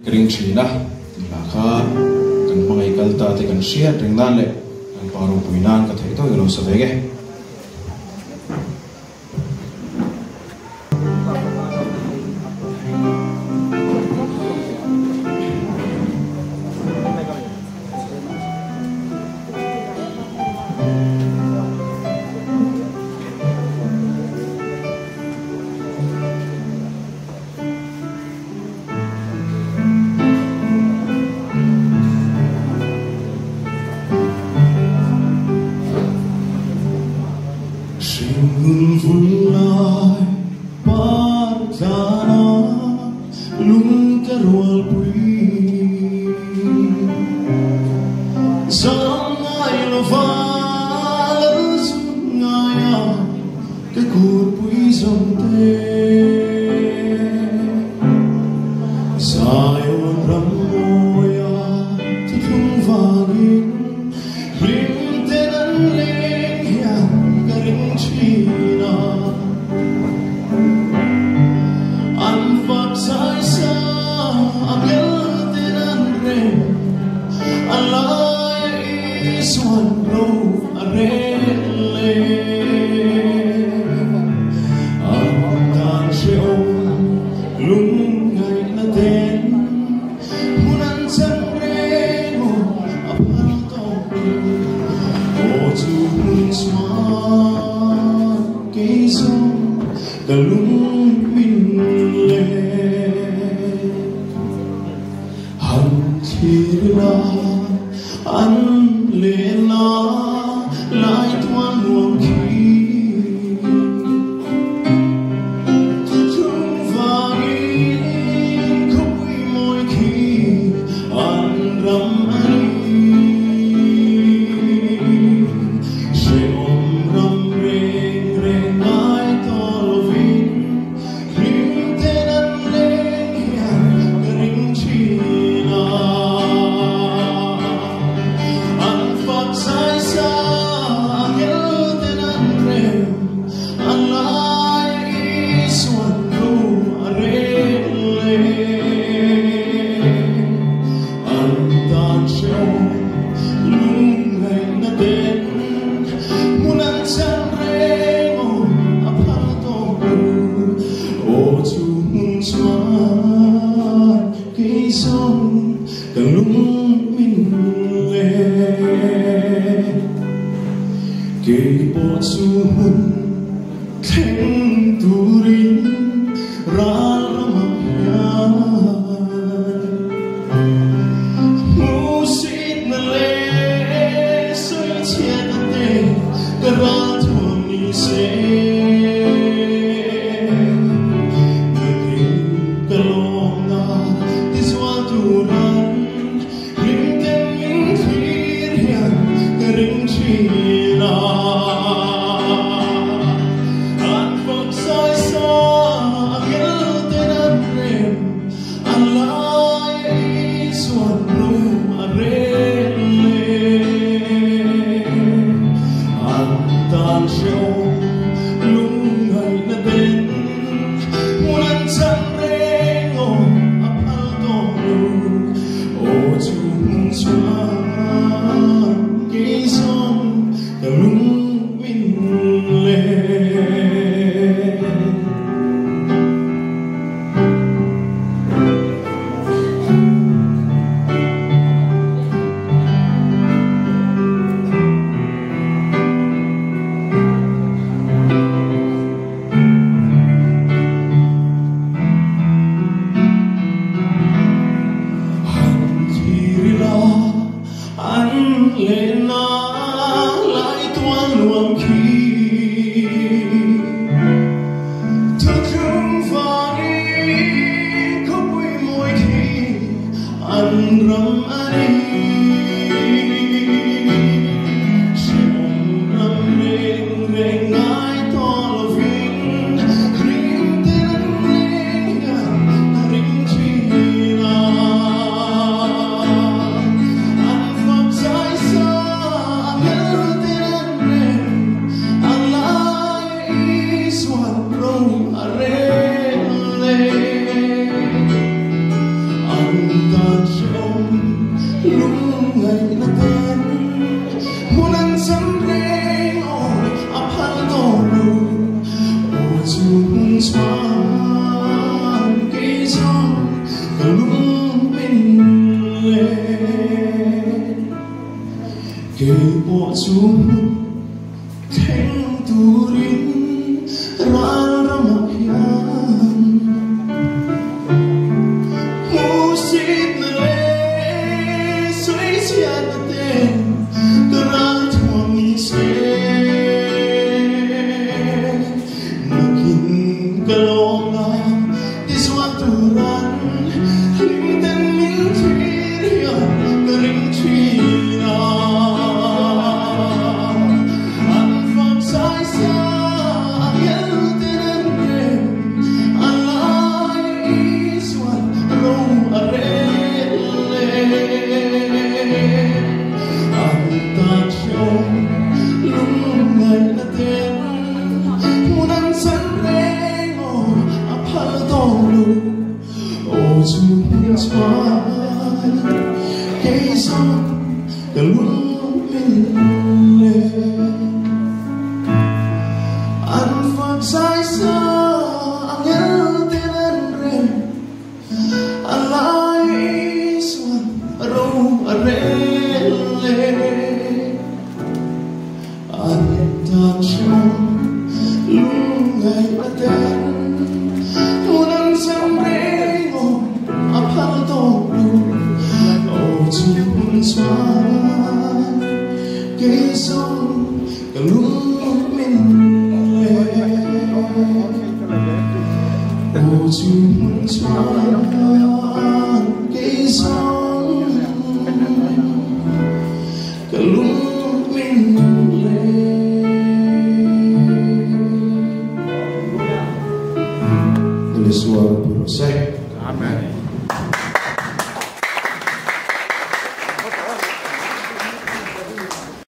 Kering China, Laka, kan mga ikalta te kan share ring nan le, kan paru puinan ka thei to ilo sa vege. kể bộ chúng thanh tu rin ra ra mặc hiền musit nề suy chia tên ra thuồng ni se makin kalonga iswaturan limtan min firia kering china anfam sai sa yelten alai iswat ro arele antachon lungai na ten munan san rengo aphal tolu o chung swai hey song the lumile anfang sai sa angel tenen re alai iswan ro arele antachon lungai aten unang samrengo aphal tolu o chung swai kay song the lumile o chung swai kay song the lumile suara berusaha. Amen.